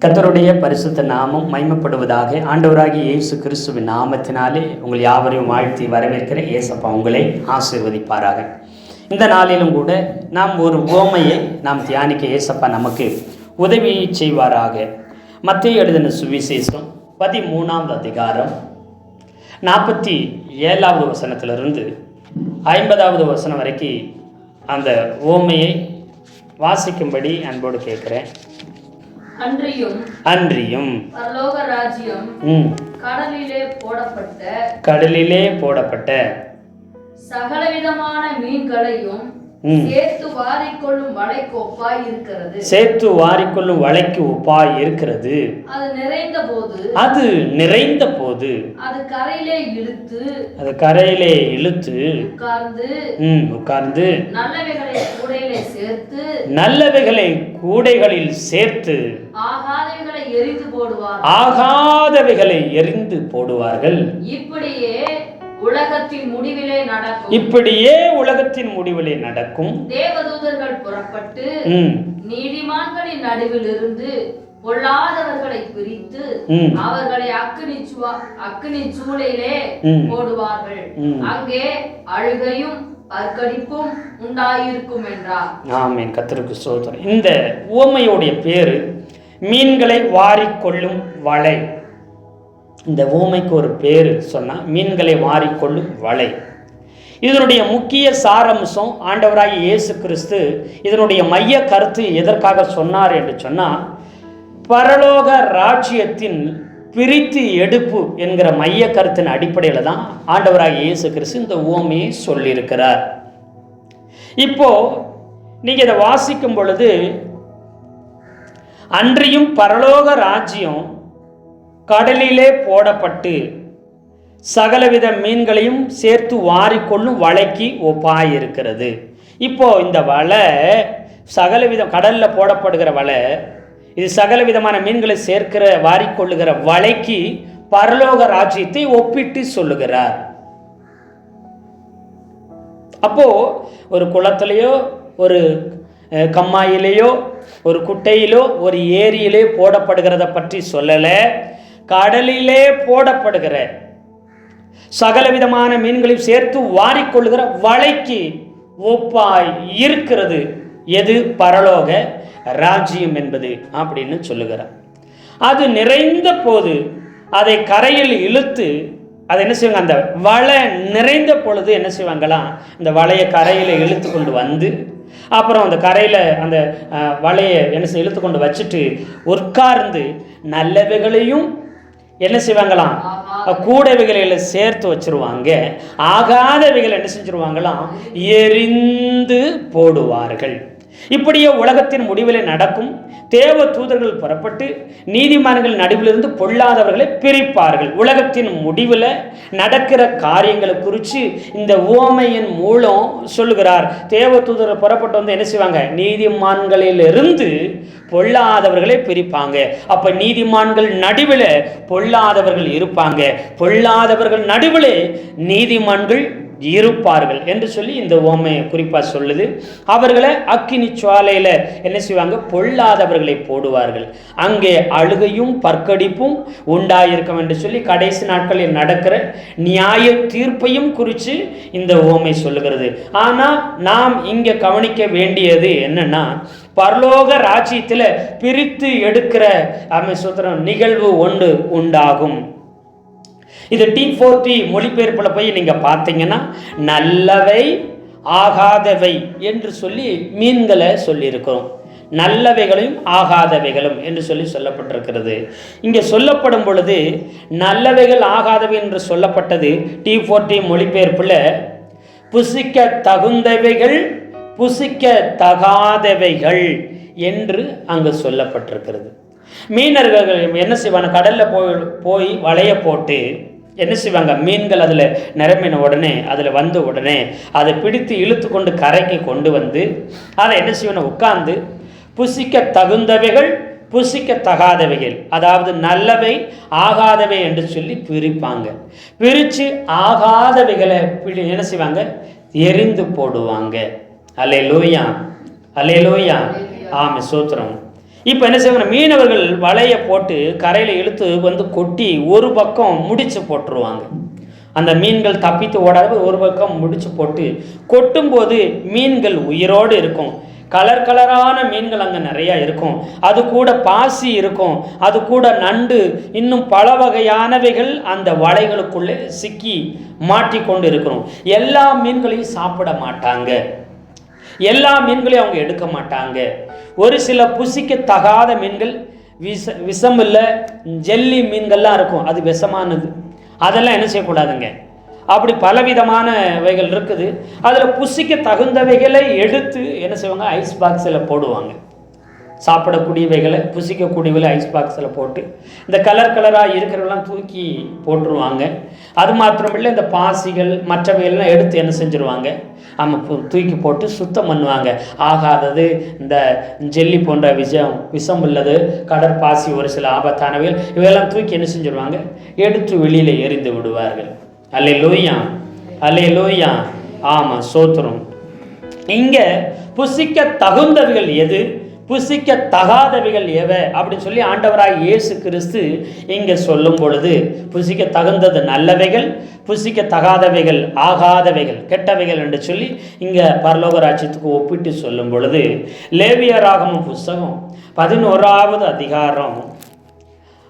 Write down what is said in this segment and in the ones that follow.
கர்த்தருடைய பரிசுத்த நாமம் மகிமைப்படுவதாக. ஆண்டவராகிய இயேசு கிறிஸ்துவின் நாமத்தினாலே உங்கள் யாவரையும் வாழ்த்தி வரவேற்கிற இயேசப்பா உங்களை ஆசீர்வதிப்பாராக. இந்த நாளிலும் கூட நாம் ஒரு உவமையை நாம் தியானிக்க இயேசப்பா நமக்கு உதவி செய்வாராக. மத்தேயு எழுதின சுவிசேஷம் 13ஆம் அதிகாரம் 47வது வசனத்திலிருந்து 50வது வசனம் வரைக்கும் அந்த உவமையை வாசிக்கும்படி அன்போடு கேட்கிறேன். அன்றியும் பரலோக ராஜ்யம் கடலிலே போடப்பட்ட சகலவிதமான மீன்களையும் சேர்த்து வாரிக்கொள்ளும் வலைக்கு ஒப்பாய் இருக்கிறது. அது நிறைந்த போது அது கரையிலே இழுத்து உட்கார்ந்து நல்லவைகளை கூடைகளில் சேர்த்து ஆகாதவைகளை எரிந்து போடுவார்கள். இப்படியே உலகத்தின் முடிவிலே நடக்கும். தேவதூதர்கள் புறப்பட்டு நீதிமான்களின் நடுவிலிருந்து பொல்லாதவர்களை பிரித்து அவர்களை அக்கினி சூளையிலே போடுவார்கள். அங்கே அழுகையும் பற்கடிப்பும் உண்டாயிருக்கும் என்றார். ஆமென். கர்த்தருக்கு ஸ்தோத்திரம். இந்த உவமையுடைய பேரு மீன்களை வாரிக்கொள்ளும் வலை. இந்த ஊமைக்கு ஒரு பேர் சொன்னால் மீன்களை வாரிக்கொள்ளும் வலை. இதனுடைய முக்கிய சாரம்சம் ஆண்டவராகிய இயேசு கிறிஸ்து இதனுடைய மைய கருத்து எதற்காக சொன்னார் என்று சொன்னால், பரலோக ராஜ்யத்தின் பிரித்து எடுப்பு என்கிற மைய கருத்தின் அடிப்படையில் தான் ஆண்டவராகிய இயேசு கிறிஸ்து இந்த ஊமையை சொல்லியிருக்கிறார். இப்போ நீங்கள் இதை வாசிக்கும் பொழுது, அன்றியும் பரலோக ராஜ்யம் கடலிலே போடப்பட்டு சகலவித மீன்களையும் சேர்த்து வாரிக்கொள்ளும் வலைக்கு ஒப்பாயிருக்கிறது. இப்போ இந்த வலை சகலவிதம் கடலில் போடப்படுகிற வலை, இது சகலவிதமான மீன்களை சேர்க்கிற வாரிக்கொள்ளுகிற வலைக்கு பரலோக ராஜ்யத்தை ஒப்பிட்டு சொல்லுகிறார். அப்போ ஒரு குளத்திலேயோ ஒரு கம்மாயிலேயோ ஒரு குட்டையிலோ ஒரு ஏரியிலே போடப்படுகிறத பற்றி சொல்லலை. கடலிலே போடப்படுகிற சகலவிதமான மீன்களையும் சேர்த்து வாரிக்கொள்ளுகிற வலைக்கு ஒப்பாய் இருக்கிறது. எது? பரலோக ராஜ்யம் என்பது அப்படின்னு சொல்லுகிறார். அது நிறைந்த போது அதை கரையில் இழுத்து அதை என்ன செய்வாங்க, அந்த வலை நிறைந்த பொழுது என்ன செய்வாங்களாம், இந்த வலையை கரையில் இழுத்து கொண்டு வந்து அப்புறம் அந்த கரையில் அந்த வலையை என்ன செய்ய இழுத்து கொண்டு வச்சுட்டு உட்கார்ந்து நல்லவைகளையும் என்ன செய்வாங்களாம், கூடவைகளில் சேர்த்து வச்சிருவாங்க. ஆகாதவைகளை என்ன செஞ்சிருவாங்களாம், எரிந்து போடுவார்கள். இப்படியே உலகத்தின் முடிவிலே நடக்கும். தேவ தூதர்கள் புறப்பட்டு நீதிமான்கள் நடுவிலிருந்து பொல்லாதவர்களை பிரிப்பார்கள். உலகத்தின் முடிவில் நடக்கிற காரியங்களை குறித்து இந்த உவமையின் மூலம் சொல்லுகிறார். தேவ தூதர்கள் புறப்பட்டு வந்து என்ன செய்வாங்க, நீதிமான்களிலிருந்து பொல்லாதவர்களை பிரிப்பாங்க. அப்ப நீதிமான்கள் நடுவில் பொல்லாதவர்கள் இருப்பாங்க, பொல்லாதவர்கள் நடுவில் நீதிமான்கள் இருப்பார்கள் என்று சொல்லி இந்த உவமையை குறிப்பாக சொல்லுது. அவர்களை அக்கினி சுவாலையில் என்ன செய்வாங்க, பொல்லாதவர்களை போடுவார்கள். அங்கே அழுகையும் பற்கடிப்பும் உண்டாயிருக்கும் என்று சொல்லி கடைசி நாட்களில் நடக்கிற நியாய தீர்ப்பையும் குறித்து இந்த உவமை சொல்லுகிறது. ஆனால் நாம் இங்கே கவனிக்க வேண்டியது என்னன்னா, பரலோக ராஜ்யத்தில் பிரித்து எடுக்கிற நிகழ்வு ஒன்று உண்டாகும். இது T4T மொழிபெயர்ப்பில் போய் நீங்கள் பார்த்தீங்கன்னா நல்லவை ஆகாதவை என்று சொல்லி மீன்களை சொல்லியிருக்கிறோம். நல்லவைகளையும் ஆகாதவைகளும் என்று சொல்லி சொல்லப்பட்டிருக்கிறது. இங்கே சொல்லப்படும் பொழுது நல்லவைகள் ஆகாதவை என்று சொல்லப்பட்டது T4T மொழிபெயர்ப்பில் புசிக்க தகுந்தவைகள் புசிக்க தகாதவைகள் என்று அங்கு சொல்லப்பட்டிருக்கிறது. மீனர்கள் என்ன செய்வாங்க, கடலில் போய் வலையை போட்டு என்ன செய்வாங்க, மீன்கள் அதில் நிரம்பின உடனே அதில் வந்த உடனே அதை பிடித்து இழுத்து கொண்டு கரைக்கு கொண்டு வந்து அதை என்ன செய்வாங்க, உட்கார்ந்து புசிக்க தகுந்தவைகள் புசிக்க தகாதவைகள், அதாவது நல்லவை ஆகாதவை என்று சொல்லி பிரிப்பாங்க. பிரித்து ஆகாதவைகளை என்ன செய்வாங்க, எரிந்து போடுவாங்க. அல்லேலூயா, அல்லேலூயா, ஆமென், ஸ்தோத்திரம். இப்போ என்ன செய்வாங்க, மீனவர்கள் வலையை போட்டு கரையில் இழுத்து வந்து கொட்டி ஒரு பக்கம் முடிச்சு போட்டுருவாங்க. அந்த மீன்கள் தப்பித்து ஓடாத ஒரு பக்கம் முடிச்சு போட்டு கொட்டும்போது மீன்கள் உயிரோடு இருக்கும். கலர் கலரான மீன்கள் அங்கே நிறையா இருக்கும். அது கூட பாசி இருக்கும், அது கூட நண்டு, இன்னும் பல வகையானவைகள் அந்த வலைகளுக்குள்ளே சிக்கி மாட்டிக்கொண்டு இருக்கிறோம். எல்லா மீன்களையும் சாப்பிட மாட்டாங்க, எல்லா மீன்களையும் அவங்க எடுக்க மாட்டாங்க. ஒரு சில புசிக்க தகாத மீன்கள், விஷம் இல்லை ஜெல்லி மீன்கள்லாம் இருக்கும், அது விஷமானது, அதெல்லாம் என்ன செய்யக்கூடாதுங்க. அப்படி பலவிதமானவைகள் இருக்குது. அதில் புசிக்க தகுந்தவைகளை எடுத்து என்ன செய்வாங்க, ஐஸ் பாக்ஸில் போடுவாங்க. சாப்பிடக்கூடியவைகளை புசிக்கக்கூடியவைகளை ஐஸ் பாக்ஸில் போட்டு இந்த கலர் கலராக இருக்கிறவெல்லாம் தூக்கி போட்டுருவாங்க. அது மாத்திரமில்லை, இந்த பாசிகள் மற்றவைகள்லாம் எடுத்து என்ன செஞ்சுருவாங்க, தூக்கி போட்டு சுத்தம் பண்ணுவாங்க. ஆகாதது இந்த ஜெல்லி போன்ற விஷம் உள்ளது, கடற்பாசி, ஒரு சில ஆபத்தானவைகள், இவையெல்லாம் தூக்கி என்ன செஞ்சுருவாங்க, எடுத்து வெளியில் எறிந்து விடுவார்கள். அல்லேலூயா, அல்லேலூயா. ஆமாம், சோத்திரம். இங்கே புசிக்க தகுந்தவைகள் எது, புசிக்க தகாதவைகள் எவை அப்படின்னு சொல்லி ஆண்டவராய் இயேசு கிறிஸ்து இங்கே சொல்லும் பொழுது, புசிக்க தகுந்தது நல்லவைகள், புசிக்க தகாதவைகள் ஆகாதவைகள் கெட்டவைகள் என்று சொல்லி இங்கே பரலோக ராஜ்யத்துக்கு ஒப்பிட்டு சொல்லும் பொழுது, லேவியராகமம் புஸ்தகம் 11வது அதிகாரம்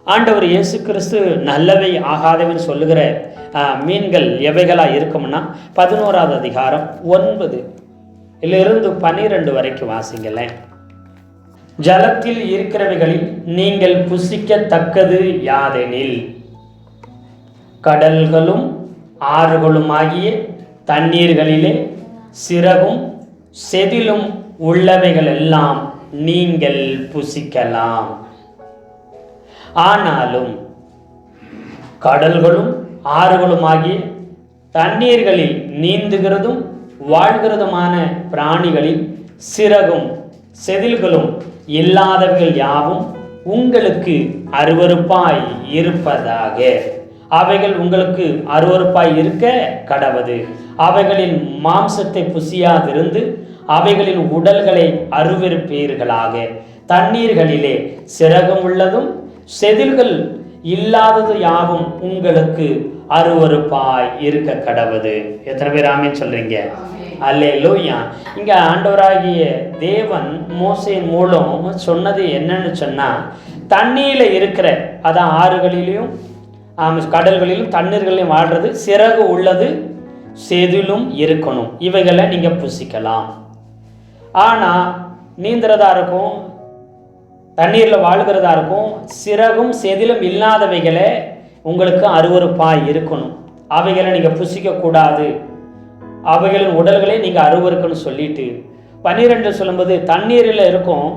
ஆண்டவர் இயேசு கிறிஸ்து நல்லவை ஆகாதவன் சொல்லுகிற மீன்கள் எவைகளாக இருக்கும்னா 11வது அதிகாரம் 9 12 வரைக்கும் வாசிங்களேன். ஜலத்தில் இருக்கிறவைகளில் நீங்கள் புசிக்கத்தக்கது யாதெனில், கடல்களும் ஆறுகளும் ஆகிய தண்ணீர்களிலே சிறகும் செதிலும் உள்ளவைகள் எல்லாம் நீங்கள் புசிக்கலாம். ஆனாலும் கடல்களும் ஆறுகளும் ஆகிய தண்ணீர்களில் நீந்துகிறதும் வாழ்கிறதுமான பிராணிகளில் சிறகும் செதில்களும் இல்லாதவர்கள் யாவும் உங்களுக்கு அருவருப்பாய் இருப்பதாக. அவைகள் உங்களுக்கு அருவருப்பாய் இருக்க கடவது. அவைகளின் மாம்சத்தை புசியாதிருந்து அவைகளின் உடல்களை அருவருப்பீர்களாக. தண்ணீர்களிலே சிறகும் உள்ளதும் செதில்கள் இல்லாதது யாவும் உங்களுக்கு அருவருப்பாய் இருக்க கடவது. எத்தனை பேர் ஆமென் சொல்றீங்க? அல்லேலூயா. இங்க ஆண்டவராகிய தேவன் மோசேயின் மூலம் சொன்னது என்னன்னு சொன்னா, தண்ணியில இருக்கிற, அதான் ஆறுகளிலும் கடல்களிலும் தண்ணீர்களிலும் வாழ்றது, சிறகு உள்ளது, செதிலும் இருக்கணும், இவைகளை நீங்க புசிக்கலாம். ஆனா நீந்துறதா இருக்கும், தண்ணீரில் வாழ்கிறதா இருக்கும், சிறகும் செதிலும் இல்லாதவைகளை உங்களுக்கு அருவருப்பாய் இருக்கணும், அவைகளை நீங்கள் புசிக்கக்கூடாது, அவைகளின் உடல்களை நீங்கள் அருவருக்குன்னு சொல்லிட்டு 12 சொல்லும்போது தண்ணீரில் இருக்கும்,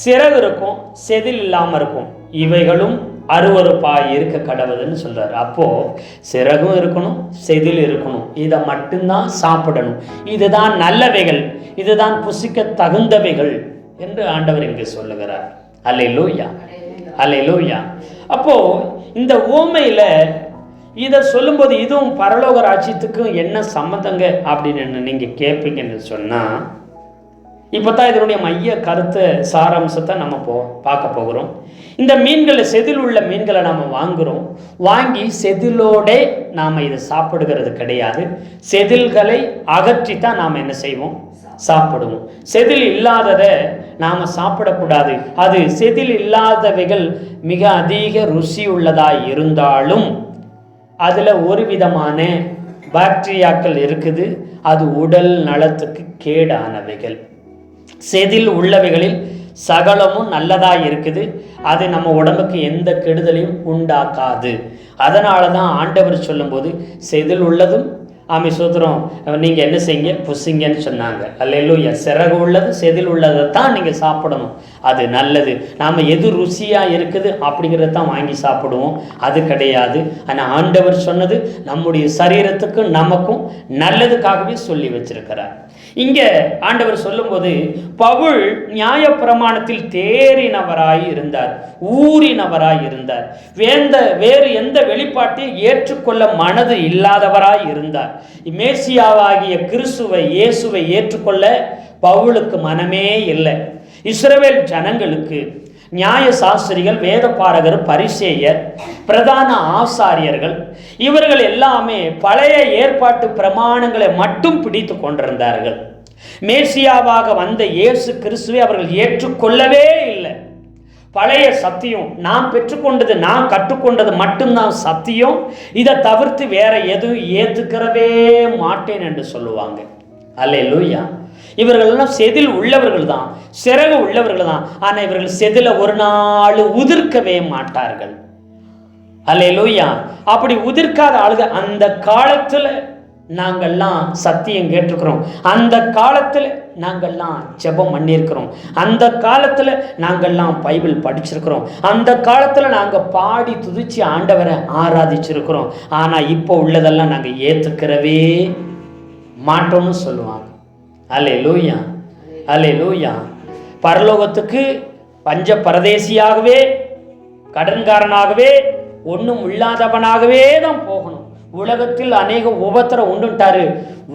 சிறகு இருக்கும், செதில் இல்லாமல் இருக்கும், இவைகளும் அருவருப்பாய் இருக்க கடவுதுன்னு சொல்கிறார். அப்போது சிறகும் இருக்கணும், செதில் இருக்கணும், இதை மட்டும்தான் சாப்பிடணும், இதுதான் நல்லவைகள், இதுதான் புசிக்க தகுந்தவைகள் என்று ஆண்டவர் இங்கு சொல்லுகிறார். அல்லேலூயா, அல்லேலூயா. அப்போது இந்த ஓமையில் இதை சொல்லும்போது இதுவும் பரலோக ராஜ்யத்துக்கும் என்ன சம்மந்தங்க அப்படின்னு நீங்கள் கேட்பீங்கன்னு சொன்னால், இப்போ தான் இதனுடைய மைய கருத்து சாராம்சத்தை நம்ம பார்க்க போகிறோம். இந்த மீன்களை, செதில் உள்ள மீன்களை நாம் வாங்குகிறோம், வாங்கி செதிலோட நாம் இதை சாப்பிடுகிறது கிடையாது, செதில்களை அகற்றி தான் நாம் என்ன செய்வோம், சாப்பிடுவோம். செதில் இல்லாததை நாம் சாப்பிடக்கூடாது. அது செதில் இல்லாதவைகள் மிக அதிக ருசி உள்ளதாக இருந்தாலும் அதில் ஒரு விதமான பாக்டீரியாக்கள் இருக்குது, அது உடல் நலத்துக்கு கேடானவைகள். செதில் உள்ளவைகளில் சகலமும் நல்லதாக இருக்குது, அது நம்ம உடம்புக்கு எந்த கெடுதலையும் உண்டாக்காது. அதனால தான் ஆண்டவர் சொல்லும்போது செதில் உள்ளதும் ஆமை சோத்திரம் நீங்கள் என்ன செய்யுங்க, புசிங்கன்னு சொன்னாங்க. அல்லேலூயா. சிறகு உள்ளது, செதில் உள்ளதை தான் நீங்கள் சாப்பிடணும், அது நல்லது. நாம் எது ருசியாக இருக்குது அப்படிங்கிறத தான் வாங்கி சாப்பிடுவோம், அது கிடையாது. ஆனால் ஆண்டவர் சொன்னது நம்முடைய சரீரத்துக்கும் நமக்கும் நல்லதுக்காகவே சொல்லி வச்சிருக்கிறார். இங்கே ஆண்டவர் சொல்லும்போது, பவுல் நியாயப்பிரமாணத்தில் தேறினவராய் இருந்தார், ஊறினவராய் இருந்தார், வேறு எந்த வெளிப்பாட்டையும் ஏற்றுக்கொள்ள மனது இல்லாதவராய் இருந்தார். மேசியாவாகிய கிறிஸ்துவை, இயேசுவை ஏற்றுக்கொள்ள பவுலுக்கு மனமே இல்லை. இஸ்ரவேல் ஜனங்களுக்கு நியாய சாஸ்திரிகள், வேதபாரகர், பரிசேயர், பிரதான ஆசாரியர்கள் இவர்கள் எல்லாமே பழைய ஏற்பாட்டு பிரமாணங்களை மட்டும் பிடித்து கொண்டிருந்தார்கள். மேசியாவாக வந்த இயேசு கிறிஸ்துவை அவர்கள் ஏற்றுக்கொள்ளவே இல்லை. பழைய சத்தியம், நாம் பெற்றுக்கொண்டது, நாம் கற்றுக்கொண்டது மட்டும்தான் சத்தியம், இதை தவிர்த்து வேற எதுவும் ஏற்றுக்கிறவே மாட்டேன் என்று சொல்லுவாங்க. அல்லேலூயா. இவர்களெல்லாம் செதில் உள்ளவர்கள் தான், சிறகு உள்ளவர்கள் தான். ஆனால் இவர்கள் செதில ஒரு நாள் உதிர்க்கவே மாட்டார்கள். அல்லேலூயா. அப்படி உதிர்க்காத ஆளுக அந்த காலத்தில் நாங்கள்லாம் சத்தியம் கேட்டிருக்கிறோம், அந்த காலத்தில் நாங்கள்லாம் ஜெபம் பண்ணியிருக்கிறோம், அந்த காலத்தில் நாங்கள்லாம் பைபிள் படிச்சிருக்கிறோம், அந்த காலத்தில் நாங்கள் பாடி துதிச்சு ஆண்டவரை ஆராதிச்சிருக்கிறோம். ஆனால் இப்போ உள்ளதெல்லாம் நாங்கள் ஏற்றுக்கிறவே மாட்டோம்னு சொல்லுவாங்க. அல்லேலூயா, அல்லேலூயா. பரலோகத்துக்கு பஞ்ச பரதேசியாகவே, கடன்காரனாகவே, ஒன்றும் இல்லாதவனாகவே தான் போகணும். உலகத்தில் அநேக உபத்திரம் உண்டுட்டாரு,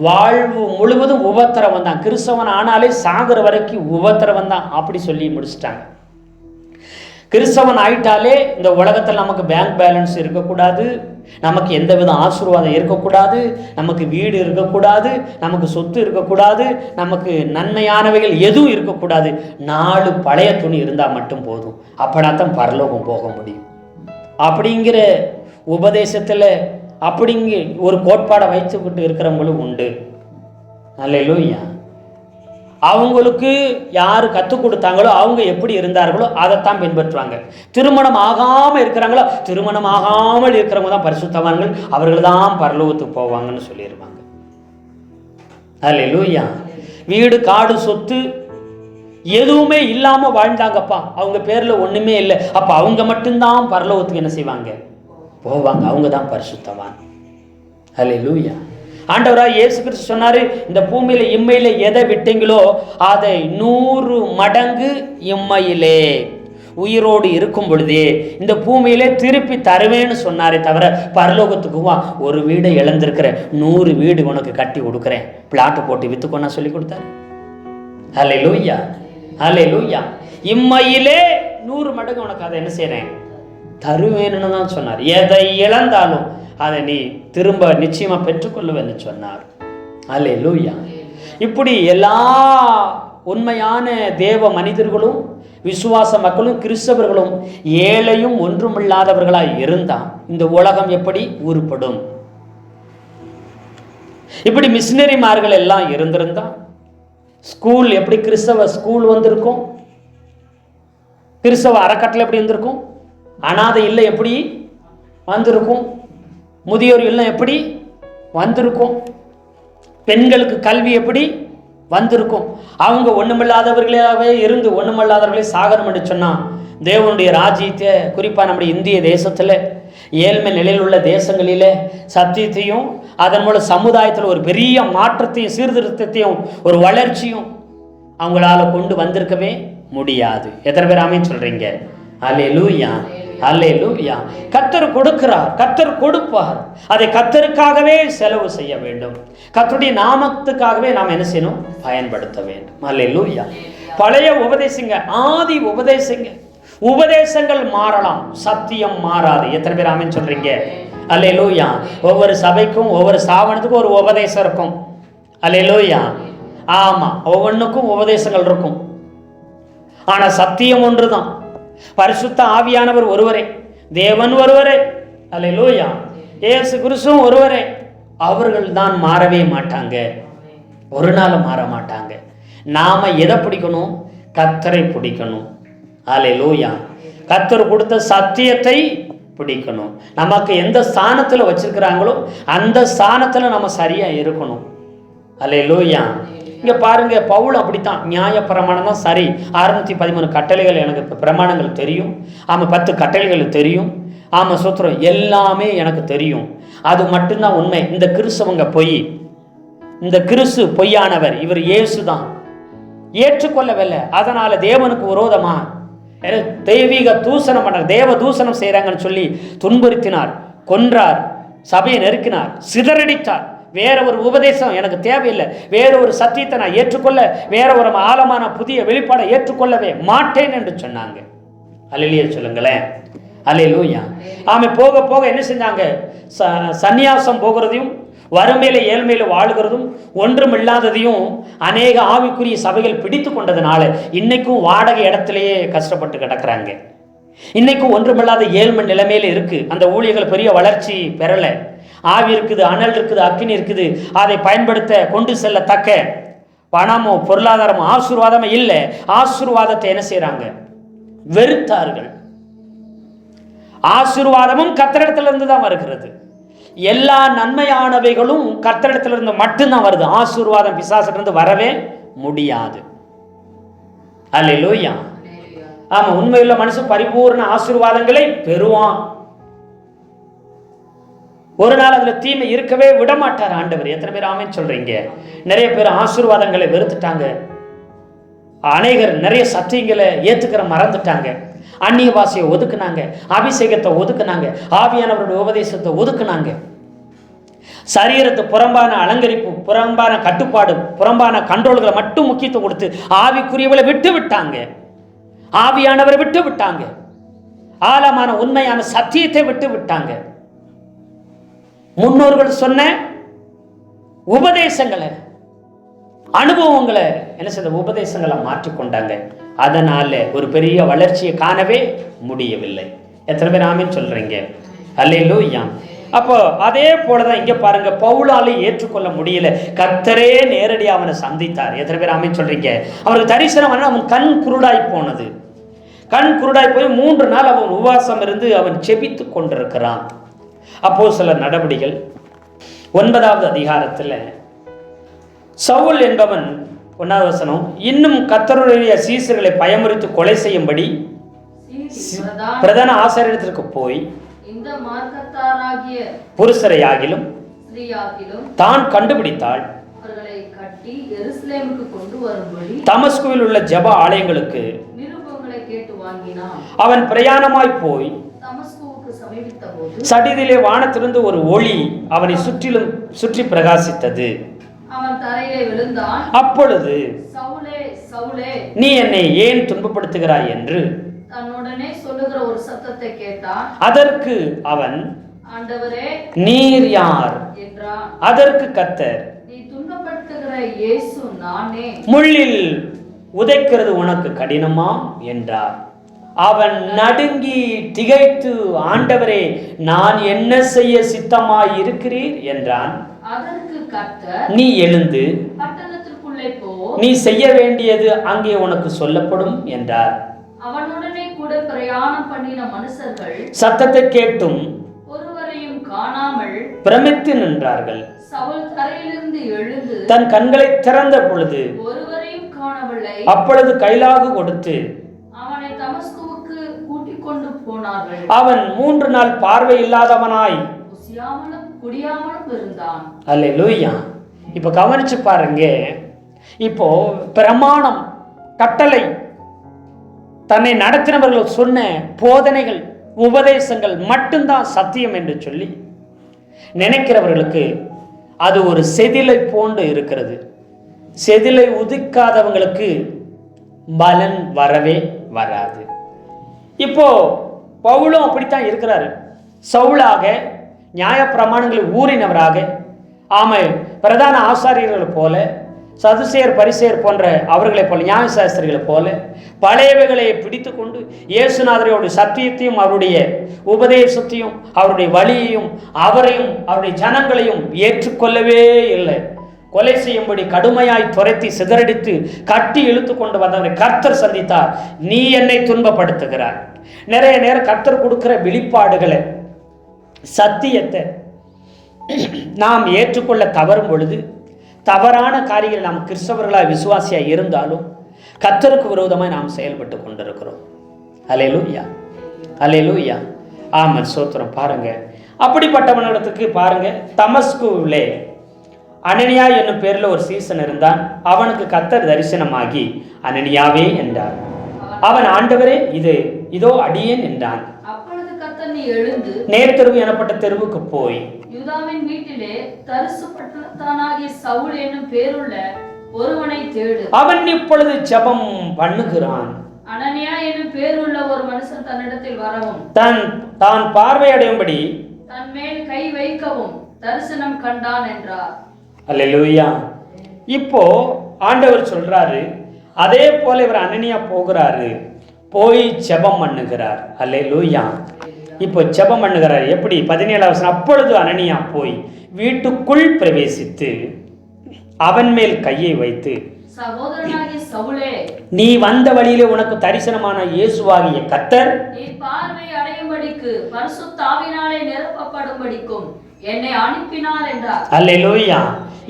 வாழ்வு முழுவதும் உபத்திரம் தான். கிறிஸ்தவன் ஆனாலே சாகுற வரைக்கும் உபத்திரம் தான், அப்படி சொல்லி முடிச்சிட்டாங்க. கிறிஸ்தவன் ஆயிட்டாலே இந்த உலகத்தில் நமக்கு பேங்க் பேலன்ஸ் இருக்கக்கூடாது, நமக்கு எந்த வித ஆசீர்வாதம் இருக்கக்கூடாது, நமக்கு வீடு இருக்கக்கூடாது, நமக்கு சொத்து இருக்கக்கூடாது, நமக்கு நன்மையானவைகள் எதுவும் இருக்கக்கூடாது. 4 பழைய துணி இருந்தால் மட்டும் போதும், அப்படின்னாத்தான் பரலோகம் போக முடியும். அப்படிங்கிற உபதேசத்தில் அப்படிங்க ஒரு கோட்பாடை வைத்துக்கிட்டு இருக்கிறவங்களும் உண்டு. அல்லேலூயா. அவங்களுக்கு யார் கற்றுக் கொடுத்தாங்களோ, அவங்க எப்படி இருந்தார்களோ அதைத்தான் பின்பற்றுவாங்க. திருமணம் ஆகாமல் இருக்கிறாங்களோ, திருமணம் ஆகாமல் இருக்கிறவங்க தான் பரிசுத்தவான்கள், அவர்கள் தான் பரலோகத்துக்கு போவாங்கன்னு சொல்லிடுவாங்க. அல்லேலூயா. வீடு, காடு, சொத்து எதுவுமே இல்லாமல் வாழ்ந்தாங்கப்பா, அவங்க பேரில் ஒன்றுமே இல்லை, அப்போ அவங்க மட்டும்தான் பரலோகத்துக்கு என்ன செய்வாங்க? போவாங்க. அவங்க தான் பரிசுத்தவான். அல்லேலூயா. ஆண்டவராக இயேசு கிறிஸ்து சொன்னாரு, இந்த பூமியில இம்மையில எதை விட்டீங்களோ அதை 100 மடங்கு இம்மையிலே உயிரோடு இருக்கும் பொழுதே இந்த பூமியிலே திருப்பி தருவேன்னு சொன்னாரே தவிர, பரலோகத்துக்கு வா, ஒரு வீடை இழந்திருக்கிற 100 வீடு உனக்கு கட்டி கொடுக்குறேன், பிளாட்டு போட்டு வித்துக்கொன்னா சொல்லி கொடுத்தாரு. அல்லேலூயா, அல்லேலூயா. இம்மையிலே 100 மடங்கு உனக்கு அதை என்ன செய்றேன்? தருவேன்னு தான் சொன்னார். எதை இழந்தாலும் அதை நீ திரும்ப நிச்சயமா பெற்றுக்கொள்ளுவேன்னு சொன்னார். அல்லேலூயா. இப்படி எல்லா உண்மையான தேவ மனிதர்களும், விசுவாச மக்களும், கிறிஸ்தவர்களும் ஏழையும் ஒன்றுமில்லாதவர்களாய் இருந்தால் இந்த உலகம் எப்படி உருப்படும்? இப்படி மிஷினரிமார்கள் எல்லாம் இருந்திருந்தா ஸ்கூல் எப்படி கிறிஸ்தவ ஸ்கூல் வந்திருக்கும், கிறிஸ்தவ அறக்கட்டளை எப்படி இருந்திருக்கும், அனாதை இல்லை எப்படி வந்திருக்கும், முதியோர் இல்லம் எப்படி வந்திருக்கும், பெண்களுக்கு கல்வி எப்படி வந்திருக்கும். அவங்க ஒன்றுமில்லாதவர்களாகவே இருந்து ஒன்றுமில்லாதவர்களே சாகரம் என்று சொன்னால், தேவனுடைய ராஜ்யத்தை குறிப்பாக நம்முடைய இந்திய தேசத்தில் ஏழ்மை நிலையில் உள்ள தேசங்களில் சத்தியத்தையும் அதன் மூலம் சமுதாயத்தில் ஒரு பெரிய மாற்றத்தையும் சீர்திருத்தத்தையும் ஒரு வளர்ச்சியும் அவங்களால கொண்டு வந்திருக்கவே முடியாது. எத்தனை பேர் ஆமென் சொல்றீங்க? அல்லேலூயா, அல்லேலூயா. கர்த்தர் கொடுக்கிறார், கர்த்தர் கொடுப்பார். அதை கர்த்தருக்காகவே செலவு செய்ய வேண்டும், கர்த்தருடைய நாமத்துக்காகவே நாம் என்ன செய்யணும்? பயன்படுத்த வேண்டும். அல்லேலூயா. பழைய உபதேசங்க, ஆதி உபதேசங்க, உபதேசங்கள் மாறலாம், சத்தியம் மாறாது. எத்தனை பேர் ஆமென் சொல்றீங்க? அல்லேலூயா. ஒவ்வொரு சபைக்கும் ஒவ்வொரு ஸ்தாபனத்துக்கும் ஒரு உபதேசம் இருக்கும். அல்லேலூயா. ஆமா, ஒவ்வொன்றுக்கும் உபதேசங்கள் இருக்கும். ஆனா சத்தியம் ஒன்றுதான். பரிசுத்த ஆவியானவர் ஒருவரே, தேவன் ஒருவரே. அல்லேலூயா. இயேசு கிறிஸ்துவும் ஒருவரே. அவர்கள் தான் மாறவே மாட்டாங்க, ஒரு நாள் மாற மாட்டாங்க. நாம எதை பிடிக்கணும்? கர்த்தரை பிடிக்கணும். அல்லேலூயா. கர்த்தர் கொடுத்த சத்தியத்தை பிடிக்கணும். நமக்கு எந்த ஸ்தானத்தில் வச்சிருக்கிறாங்களோ அந்த ஸ்தானத்தில் நம்ம சரியா இருக்கணும். அல்லேலூயா. இங்க பாருங்க, பவுல் அப்படித்தான். நியாய பிரமாணம் தான் சரி. 613 கட்டளைகள் எனக்கு பிரமாணங்கள் தெரியும். ஆமாம், 10 கட்டளைகள் தெரியும். ஆமாம், சூத்திரம் எல்லாமே எனக்கு தெரியும். அது மட்டும்தான் உண்மை. இந்த கிறிஸ்தவங்க பொய், இந்த கிறிஸ்து பொய்யானவர், இவர் இயேசு தான் ஏற்றுக்கொள்ளவில்லை. அதனால தேவனுக்கு விரோதமா தெய்வீக தூசணம் பண்ண, தேவ தூசணம் செய்யறாங்கன்னு சொல்லி துன்புறுத்தினார், கொன்றார், சபையை நெருக்கினார், சிதறடித்தார். வேற ஒரு உபதேசம் எனக்கு தேவையில்லை, வேற ஒரு சத்தியத்தை நான் ஏற்றுக்கொள்ள, வேற ஒரு ஆழமான புதிய வெளிப்பாடை ஏற்றுக்கொள்ளவே மாட்டேன் என்று சொன்னாங்க. அல்லேலூயா சொல்லுங்களேன். அல்லேலூயா. ஆமை போக போக என்ன செஞ்சாங்க? சந்நியாசம் போகிறதையும் வறுமையில ஏழ்மையில வாழ்கிறதும் ஒன்றும் இல்லாததையும் அநேக ஆவிக்குரிய சபைகள் பிடித்து கொண்டதுனால இன்னைக்கும் வாடகை இடத்திலேயே கஷ்டப்பட்டு கிடக்குறாங்க. இன்னைக்கும் ஒன்றுமில்லாத ஏழ்மை நிலைமையில இருக்கு. அந்த ஊழியர்கள் பெரிய வளர்ச்சி பெறலை. ஆவி இருக்குது, அனல் இருக்குது, அக்கினி இருக்குது. அதை பயன்படுத்த கொண்டு செல்லத்தக்க பணமோ பொருளாதாரமோ ஆசீர்வாதமோ இல்லை. ஆசீர்வாதத்தை என்ன செய்யறாங்க? வெறுத்தார்கள். ஆசீர்வாதமும் கர்த்தரிடத்திலிருந்து தான் வருகிறது. எல்லா நன்மையானவைகளும் கர்த்தரிடத்திலிருந்து மட்டும்தான் வருது. ஆசீர்வாதம் பிசாசிலிருந்து வரவே முடியாது. அல்லேலூயா. ஆமா, உண்மையுள்ள மனுஷன் பரிபூர்ண ஆசீர்வாதங்களை பெறுவான். ஒரு நாள் அதுல தீமை இருக்கவே விட மாட்டார் ஆண்டவர். எத்தனை பேர் ஆமென் சொல்றீங்க? நிறைய பேர் ஆசீர்வாதங்களை வெறுத்துட்டாங்க. அநேகர் நிறைய சத்தியங்களை ஏத்துக்கிற மறந்துட்டாங்க. அந்நிய பாஷையை ஒதுக்குனாங்க, அபிஷேகத்தை ஒதுக்குனாங்க, ஆவியானவருடைய உபதேசத்தை ஒதுக்குனாங்க. சரீரத்து புறம்பான அலங்கரிப்பு, புறம்பான கட்டுப்பாடு, புறம்பான கண்ட்ரோல்களை மட்டும் முக்கியத்துவம் கொடுத்து ஆவிக்குரியவளை விட்டு விட்டாங்க. ஆவியானவரை விட்டு விட்டாங்க. ஆழமான உண்மையான சத்தியத்தை விட்டு விட்டாங்க. முன்னோர்கள் சொன்ன உபதேசங்களை, அனுபவங்களை என்ன செய்த உபதேசங்களை மாற்றிக்கொண்டாங்க. அதனால ஒரு பெரிய வளர்ச்சியை காணவே முடியவில்லை. எத்தனை பேர் ஆமென் சொல்றீங்க? அல்லேலூயா. அப்போ அதே போலதான் இங்க பாருங்க, பவுலாலே ஏற்றுக்கொள்ள முடியல. கர்த்தரே நேரடியாக அவனை சந்தித்தார். எத்தனை பேர் ஆமென் சொல்றீங்க? அவனுக்கு தரிசனம் அவன் கண் குருடாய் போனது. கண் குருடாய் போய் 3 நாள் அவன் உபவாசம் இருந்து அவன் செபித்து கொண்டிருக்கிறான். அப்போஸ்தலர் நடபடிகள் 9வது அதிகாரத்தில் சவுல் என்பவன் 1வது வசனம், இன்னும் கர்த்தருடைய சீசர்களை பயமுறுத்தி கொலை செய்யும்படி பிரதான ஆசாரியத்திற்கு போய் இந்த மார்க்கத்தாராகிய புருஷரை ஆகிலும் தான் கண்டுபிடித்தாள். அவர்களை கட்டி எருசலேமுக்கு கொண்டு வரும்படி தமஸ்குவில் உள்ள ஜெப ஆலயங்களுக்கு நிருபங்களை கேட்டு வாங்கினான். அவன் பிரயாணமாய் போய் தமஸ்குவுக்கு சமீபித்தபோது சடிதிலே வானத்திலிருந்து ஒரு ஒளி அவனை சுற்றிலும் சுற்றி பிரகாசித்தது. அவன் தரையிலே விழுந்தான். அப்பொழுது, சவுலே சவுலே, நீ என்னை ஏன் துன்பப்படுத்துகிறாய் என்று தன்னுடனே சொல்லுகிற ஒரு சத்தத்தை கேட்டான். அதற்கு அவன், ஆண்டவரே, நீர் யார் என்றான். அதற்கு கர்த்தர், நீ துன்பப்படுத்துகிற இயேசு நானே. முள்ளில் உதைக்கிறது உனக்கு கடினமா என்றார். அவன் நடுங்கி திகைத்து, ஆண்டவரே, நான் என்ன செய்ய சித்தமாய் இருக்கிறீர் என்றான். அதற்கு கர்த்தர், நீ எழுந்து பட்டணத்திற்குள்ளே போ, நீ செய்ய வேண்டியது அங்கே உனக்கு சொல்லப்படும் என்றார். அவனுடனே கூட பிரயாணம் பண்ணின மனுஷர்கள் சத்தத்தை கேட்டும் ஒருவரையும் காணாமல் பிரமித்து நின்றார்கள். சவுல் தரையிலிருந்து எழுந்து தன் கண்களை திறந்த பொழுது ஒருவரையும் காணவில்லை. அப்பொழுது கைலாகு கொடுத்து அவனை தமஸ்குவுக்கு கூட்டிக் கொண்டு போனார்கள். அவன் 3 நாள் பார்வை இல்லாதவனாய் புசியாமலும் குடியாமலும் இருந்தான். அல்லேலூயா. இப்ப கவனிச்சு பாருங்க. இப்போ பிரமாணம், கட்டளை, தன்னை நடத்தினவர்கள் சொன்ன போதனைகள், உபதேசங்கள் மட்டும்தான் சத்தியம் என்று சொல்லி நினைக்கிறவர்களுக்கு அது ஒரு செதிலை போன்று இருக்கிறது. செதிலை உதிக்காதவங்களுக்கு பலன் வரவே வராது. இப்போ பவுலும் அப்படித்தான் இருக்கிறாரு. சவுலாக நியாய பிரமாணங்களை ஊறினவராக, ஆமை பிரதான ஆசாரியர்களை போல, சதுசேயர் பரிசேயர் போன்ற அவர்களைப் போல, நியாயசாஸ்திரிகளைப் போல பழையவைகளை பிடித்து கொண்டு இயேசுநாதருடைய சத்தியத்தையும் அவருடைய உபதேசத்தையும் அவருடைய வழியையும் அவரையும் அவருடைய ஜனங்களையும் ஏற்றுக்கொள்ளவே இல்லை. கொலை செய்யும்படி கடுமையாய் துரத்தி சிதறடித்து கட்டி இழுத்து கொண்டு வந்தவரை கர்த்தர் சந்தித்தார். நீ என்னை துன்பப்படுத்துகிறார். நிறைய நேரம் கர்த்தர் கொடுக்கிற வெளிப்பாடுகளை, சத்தியத்தை நாம் ஏற்றுக்கொள்ள தவறும் பொழுது, தவறான காரியங்கள் நாம் கிறிஸ்தவர்களாக விசுவாசியாக இருந்தாலும் கர்த்தருக்கு விரோதமாக நாம் செயல்பட்டு கொண்டிருக்கிறோம். அல்லேலூயா, அல்லேலூயா. ஆமாம், சோத்திரம். பாருங்க, அப்படிப்பட்டவனிடத்துக்கு பாருங்க, தமஸ்குவிலே அனனியா என்னும் பேரில் ஒரு சீசன் இருந்தான். அவனுக்கு கர்த்தர் தரிசனமாகி, அனனியாவே என்றார். அவன், ஆண்டவரே, இதோ அடியேன் என்றான். அப்பொழுது கர்த்தர், நீ எழுந்து நேர்த்தெருவு எனப்பட்ட தெருவுக்கு போய் யூதாவின் வீட்டிலே தரிசு பட்டணத்தானாகிய சவுல் என்னும் பேருள்ள ஒருவனை தேடு. அவன் இப்பொழுது ஜெபம் பண்ணுகிறான். அனனியா என்னும் பேருள்ள ஒரு மனுஷன் தன்னிடத்தில் வரவும் தான் பார்வையடையும்படி தன் மேல் கை வைக்கவும் தரிசனம் கண்டான் என்றார். அல்லேலூயா. இப்போ ஆண்டவர் சொல்றாரு, அதே போல இவர் அனனியா போகிறாரு, போய் ஜெபம் பண்ணுகிறார். அல்லேலூயா. இப்போ ஜெபம் பண்ணுகிறார். எப்படி? 17 வசனம். அப்பொழுது அனனியா போய் வீட்டுக்குள் பிரவேசித்து அவன் மேல் கையை வைத்து, சகோதரனாகிய சவுலே, நீ வந்த வழியிலே உனக்கு தரிசனமான இயேசுவாகிய கர்த்தர் நீ பார்வை அடையும்படிக்கு பரிசுத்த ஆவியினாலே நிரப்பப்படும்படிக்கும் என்னை அனுப்பினார் என்றார். அல்லேலூயா.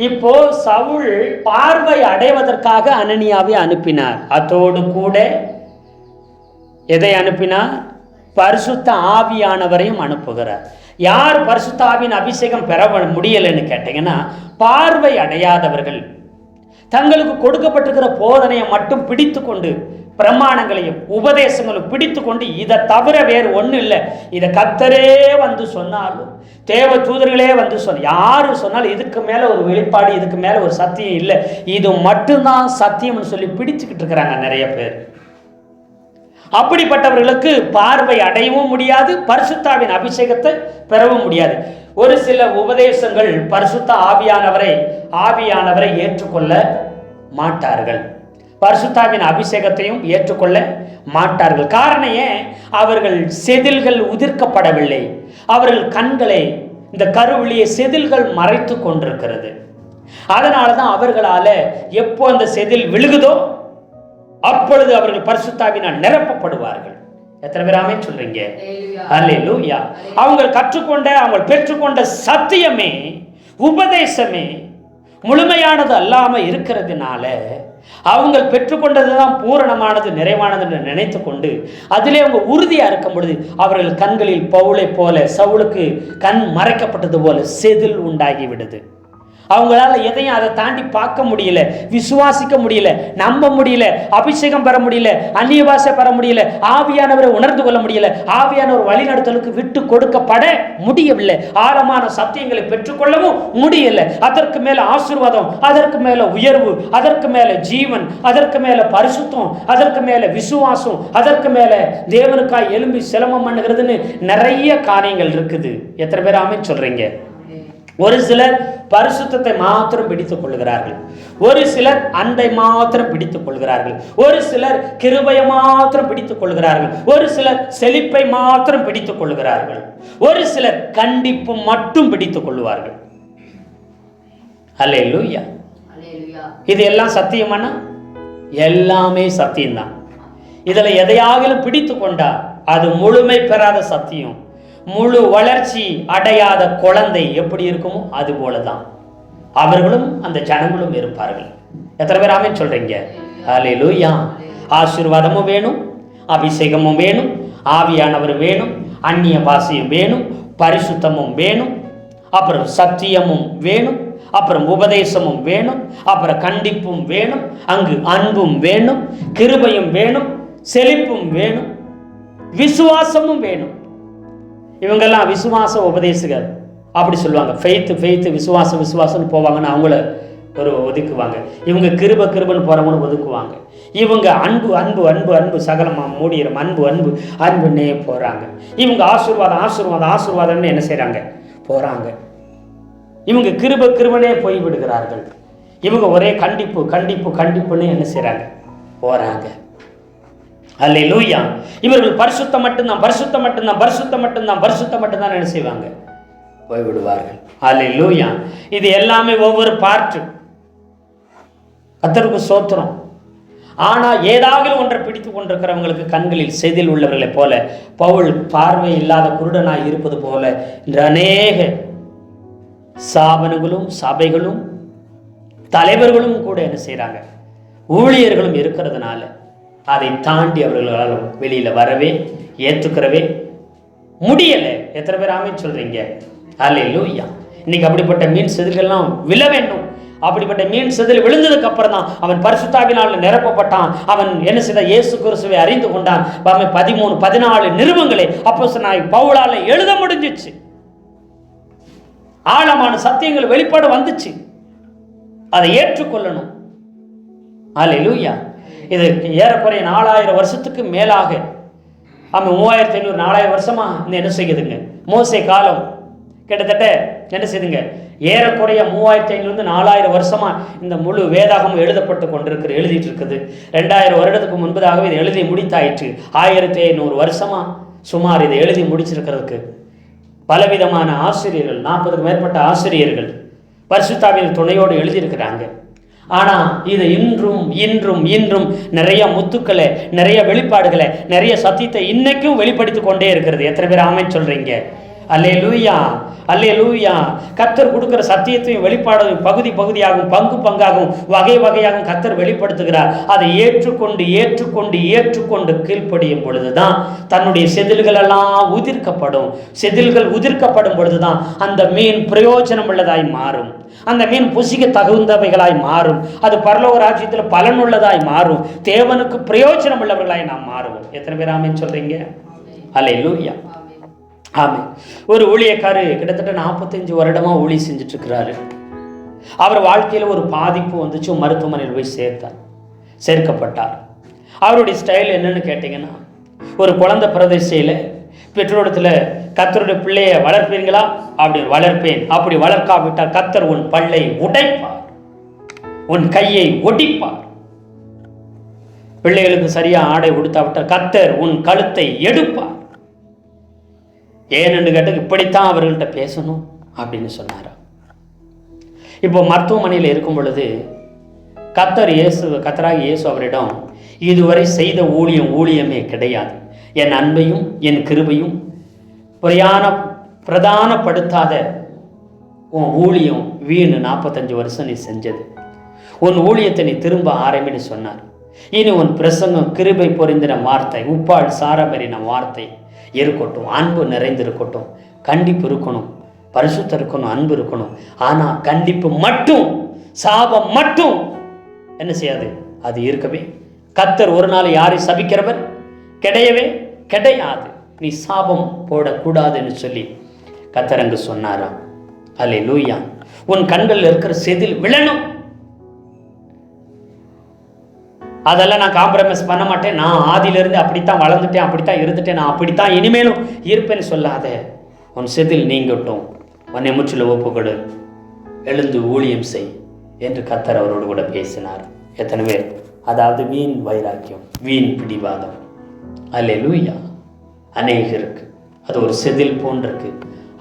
இப்போ சவுல் பார்வை அடைவதற்காக அனனியாவை அனுப்பினார். அதோடு கூட எதை அனுப்பினார்? பரிசுத்த ஆவியானவரையும் அனுப்புகிறார். யார் பரிசுத்த ஆவியின் அபிஷேகம் பெற முடியலைன்னு கேட்டீங்கன்னா, பார்வை அடையாதவர்கள் தங்களுக்கு கொடுக்கப்பட்டிருக்கிற போதனையை மட்டும் பிடித்து கொண்டு, பிரமாணங்களையும் உபதேசங்களும் பிடித்து கொண்டு, இதை தவிர வேறு ஒன்றும் இல்லை, இதை கர்த்தரே வந்து சொன்னாலும், தேவ தூதர்களே வந்து யாரு சொன்னாலும் இதுக்கு மேலே ஒரு வெளிப்பாடு, இதுக்கு மேலே ஒரு சத்தியம் இல்லை, இது மட்டும்தான் சத்தியம்னு சொல்லி பிடிச்சுக்கிட்டு இருக்கிறாங்க நிறைய பேர். அப்படிப்பட்டவர்களுக்கு பார்வை அடையவும் முடியாது, பரிசுத்தாவின் அபிஷேகத்தை பெறவும் முடியாது. ஒரு சில உபதேசங்கள் பரிசுத்த ஆவியானவரை ஏற்றுக்கொள்ள மாட்டார்கள், பரிசுத்தாவின் அபிஷேகத்தையும் ஏற்றுக்கொள்ள மாட்டார்கள். காரணம் ஏன்? அவர்கள் செதில்கள் உதிர்க்கப்படவில்லை, அவர்கள் கண்களை, இந்த கருவிழியை செதில்கள் மறைத்து கொண்டிருக்கிறது. அதனால தான் அவர்களால எப்போ அந்த செதில் விழுகுதோ அப்பொழுது அவர்கள் பரிசுத்தாவினால் நிரப்பப்படுவார்கள். எத்தனை பேர் ஆமென் சொல்றீங்க? அல்லேலூயா. அவங்க கற்றுக்கொண்ட, அவங்க பெற்றுக்கொண்ட சத்தியமே, உபதேசமே முழுமையானது அல்லாம இருக்கிறதுனால அவங்க பெற்றுக்கொண்டதுதான் பூரணமானது, நிறைவானது என்று நினைத்து கொண்டு அதிலே அவங்க உறுதியா இருக்கும் பொழுது அவர்கள் கண்களில் பவுலை போல, சவுலுக்கு கண் மறைக்கப்பட்டது போல செதில் உண்டாகி விடுது. அவங்களால எதையும் அதை தாண்டி பார்க்க முடியல, விசுவாசிக்க முடியல, நம்ப முடியல, அபிஷேகம் பெற முடியல, அந்நிய பாஷை பெற முடியல, ஆவியானவரை உணர்ந்து கொள்ள முடியல, ஆவியானவர் வழிநடத்தலுக்கு விட்டு கொடுக்கப்பட முடியவில்லை, ஆழமான சத்தியங்களை பெற்றுக்கொள்ளவும் முடியல. அதற்கு மேல ஆசீர்வாதம், அதற்கு மேல உயர்வு, அதற்கு மேல ஜீவன், அதற்கு மேல பரிசுத்தம், அதற்கு மேல விசுவாசம், அதற்கு மேல தேவனுக்காய் எழும்பி சிலமம் பண்ணுகிறதுன்னு நிறைய காரியங்கள் இருக்குது. எத்தனை பேர் ஆமென் சொல்றீங்க? ஒரு சிலர் பரிசுத்தத்தை மாத்திரம் பிடித்துக் கொள்கிறார்கள், ஒரு சிலர் அன்பை மாத்திரம் பிடித்துக் கொள்கிறார்கள், ஒரு சிலர் கிருபையை மாத்திரம் பிடித்துக் கொள்கிறார்கள், ஒரு சிலர் செழிப்பை மாத்திரம் பிடித்துக் கொள்கிறார்கள், ஒரு சிலர் கண்டிப்பு மட்டும் பிடித்துக் கொள்வார்கள். அல்லேலூயா. இது எல்லாம் சத்தியமானா? எல்லாமே சத்தியம்தான். இதுல எதையாகிலும் பிடித்து கொண்டா அது முழுமை பெறாத சத்தியம். முழு வளர்ச்சி அடையாத குழந்தை எப்படி இருக்குமோ அது போலதான் அவர்களும் அந்த ஜனங்களும் இருப்பார்கள். எத்தனை பேர் ஆமென் சொல்றீங்க? அல்லேலூயா. ஆசீர்வாதமும் வேணும், அபிஷேகமும் வேணும், ஆவியானவர் வேணும், அந்நிய பாஷையும் வேணும், பரிசுத்தமும் வேணும், அப்புறம் சத்தியமும் வேணும், அப்புறம் உபதேசமும் வேணும், அப்புறம் கண்டிப்பும் வேணும், அங்கு அன்பும் வேணும், கிருபையும் வேணும், செழிப்பும் வேணும், விசுவாசமும் வேணும். இவங்கெல்லாம் விசுவாச உபதேசகர் அப்படி சொல்லுவாங்க. ஃபெய்த்து விசுவாசம்னு போவாங்கன்னு அவங்கள ஒரு ஒதுக்குவாங்க. இவங்க கிருபன்னு போகிறவங்கன்னு ஒதுக்குவாங்க. இவங்க அன்பு சகலமாக மூடிடும், அன்புன்னே போகிறாங்க. இவங்க ஆசீர்வாதம்னு என்ன செய்கிறாங்க? போகிறாங்க. இவங்க கிருபனே போய் விடுகிறார்கள். இவங்க ஒரே கண்டிப்புன்னு என்ன செய்கிறாங்க? போகிறாங்க. அல்லேலூயா. இவர்கள் பரிசுத்தம் மட்டும்தான் என்ன செய்வாங்க? போய்விடுவார்கள். அல்லேலூயா. இது எல்லாமே ஒவ்வொரு பார்ட்டு. கர்த்தருக்கு ஸ்தோத்திரம். ஆனா ஏதாவது ஒன்றை பிடித்து கொண்டிருக்கிறவங்களுக்கு கண்களில் செதில் உள்ளவர்களை போல, பவுல் பார்வை இல்லாத குருடனாய் இருப்பது போல இன்று அநேக ஸ்தாபனங்களும் சபைகளும் தலைவர்களும் கூட என்ன செய்யறாங்க? ஊழியர்களும் இருக்கிறதுனால அதை தாண்டி அவர்களால் வெளியில வரவே ஏற்றுக்கிறவே முடியலை. எத்தனை பேர் ஆமென் சொல்றீங்க? அல்லேலூயா. இன்னைக்கு அப்படிப்பட்ட மீன் செதில்கள்லாம் விழ வேண்டும். அப்படிப்பட்ட மீன் செதில் விழுந்ததுக்கு அப்புறம் தான் அவன் பரிசுத்தாவினால் நிரப்பப்பட்டான். அவன் என்ன செய்த? இயேசு கிறிஸ்துவை அறிந்து கொண்டான். 13-14 நிருபங்களை அப்போஸ்தலனாகிய பவுலால எழுத முடிஞ்சிச்சு. ஆழமான சத்தியங்கள் வெளிப்பாடு வந்துச்சு. அதை ஏற்றுக்கொள்ளணும். அல்லேலூயா. இது ஏறக்குறைய 4000 வருஷத்துக்கு மேலாக, ஆமாம் 3500 4000 வருஷமா இந்த என்ன செய்யுதுங்க, மோசே காலம் கிட்டத்தட்ட என்ன செய்யுதுங்க, ஏறக்குறைய 3500 4000 வருஷமா இந்த முழு வேதாகமும் எழுதப்பட்டு எழுதிட்டு இருக்குது. 2000 வருடத்துக்கு முன்பதாகவே இது எழுதி முடித்தாயிற்று. 1500 வருஷமா சுமார் இதை எழுதி முடிச்சிருக்கிறதுக்கு பலவிதமான ஆசிரியர்கள், 40க்கு மேற்பட்ட ஆசிரியர்கள் பரிசுத்தாவின் துணையோடு எழுதியிருக்கிறாங்க. ஆனால் இதை இன்றும் இன்றும் இன்றும் நிறைய முத்துக்களை, நிறைய வெளிப்பாடுகளை, நிறைய சத்தியத்தை இன்னைக்கும் வெளிப்படுத்தி கொண்டே இருக்கிறது. எத்தனை பேர் ஆமென் சொல்றீங்க? அல்லேலூயா, அல்லேலூயா. கர்த்தர் கொடுக்கிற சத்தியத்தையும் வெளிப்பாடையும் பகுதி பகுதியாகவும் பங்கு பங்காகவும் வகை வகையாகவும் கர்த்தர் வெளிப்படுத்துகிறார். அதை ஏற்றுக்கொண்டு ஏற்றுக்கொண்டு ஏற்றுக்கொண்டு கீழ்ப்படியும் பொழுதுதான் தன்னுடைய செதில்கள் எல்லாம் உதிர்க்கப்படும். செதில்கள் உதிர்க்கப்படும் பொழுதுதான் அந்த மீன் பிரயோஜனம் உள்ளதாய் மாறும். அந்த மீன் புசிக்க தகுந்தவைகளாய் மாறும். அது பரலோக ராஜ்யத்தில் பலனுள்ளதாய் மாறும். தேவனுக்கு பிரயோஜனம் உள்ளவர்களாய் நாம் மாறுவோம். எத்தனை பேர் ஆமென் சொல்றீங்க? அல்லேலூயா. ஆமாம். ஒரு ஊழியக்காரு கிட்டத்தட்ட 45 வருடமாக ஊழிய செஞ்சுட்டு இருக்கிறாரு. அவர் வாழ்க்கையில் ஒரு பாதிப்பு வந்துச்சு, மருத்துவமனையில் போய் சேர்க்கப்பட்டார். அவருடைய ஸ்டைல் என்னன்னு கேட்டிங்கன்னா, ஒரு குழந்தை பிரதேசையில் பெற்றோரிடத்தில் கர்த்தருடைய பிள்ளையை வளர்ப்பீங்களா? அப்படி வளர்ப்பேன். அப்படி வளர்க்காவிட்டால் கர்த்தர் உன் பல்லை உடைப்பார், உன் கையை ஒடிப்பார். பிள்ளைகளுக்கு சரியா ஆடை உடுத்தாவிட்டால் கர்த்தர் உன் கழுத்தை எடுப்பார். ஏன்னு கேட்டு இப்படித்தான் அவர்கள்ட்ட பேசணும் அப்படின்னு சொன்னாரா. இப்போ மருத்துவமனையில் இருக்கும் பொழுது கர்த்தராகிய இயேசு அவரிடம், இதுவரை செய்த ஊழியமே கிடையாது. என் அன்பையும் என் கிருபையும் பிரதானப்படுத்தாத உன் ஊழியம் வீணு. 45 வருஷம் நீ செஞ்சது. உன் ஊழியத்தை நீ திரும்ப ஆரம்பின்னு சொன்னார். இனி உன் பிரசங்கம் கிருபை பொறிந்தின வார்த்தை, உப்பால் சாரமறின வார்த்தை இருக்கட்டும். அன்பு நிறைந்திருக்கட்டும். கண்டிப்பு இருக்கணும், பரிசுத்தம் இருக்கணும், அன்பு இருக்கணும். ஆனால் கண்டிப்பு மட்டும், சாபம் மட்டும் என்ன செய்யாது, அது இருக்கவே. கர்த்தர் ஒரு நாள் யாரை சபிக்கிறவர் கிடையவே கிடையாது. நீ சாபம் போடக்கூடாதுன்னு சொல்லி கர்த்தர் அங்கு சொன்னாராம். அல்லேலூயா. உன் கண்களில் இருக்கிற செதில் விழணும். அதெல்லாம் நான் காம்ப்ரமைஸ் பண்ண மாட்டேன், நான் ஆதியிலிருந்து அப்படித்தான் வளர்ந்துட்டேன், அப்படித்தான் இருந்துட்டேன், நான் அப்படித்தான் இனிமேலும் இருப்பேன்னு சொல்லாத. உன் செதில் நீங்கட்டும், உன்னை முற்றிலும் ஒப்புக்கொடு, எழுந்து ஊழியம் செய் என்று கர்த்தர் அவரோடு கூட பேசினார். எத்தனை பேர்? அதாவது வீண் வைராக்கியம், வீண் பிடிவாதம், அல்லேலூயா, அநேகருக்கு அது ஒரு செதில் போன்றிருக்கு.